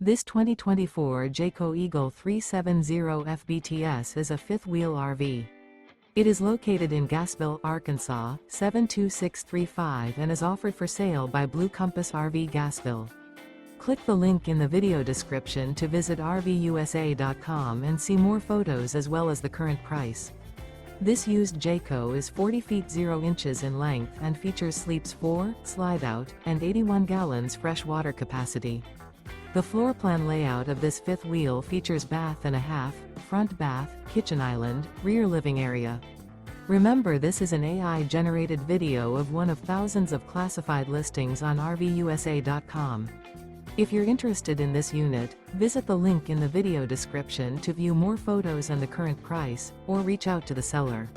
This 2024 Jayco Eagle 370 FBTS is a fifth-wheel RV. It is located in Gassville, Arkansas, 72635 and is offered for sale by Blue Compass RV Gassville. Click the link in the video description to visit RVUSA.com and see more photos as well as the current price. This used Jayco is 40 feet 0 inches in length and features sleeps 4, slide-out, and 81 gallons fresh water capacity. The floor plan layout of this fifth wheel features bath and a half, front bath, kitchen island, rear living area. Remember, this is an AI-generated video of one of thousands of classified listings on RVUSA.com. If you're interested in this unit, visit the link in the video description to view more photos and the current price, or reach out to the seller.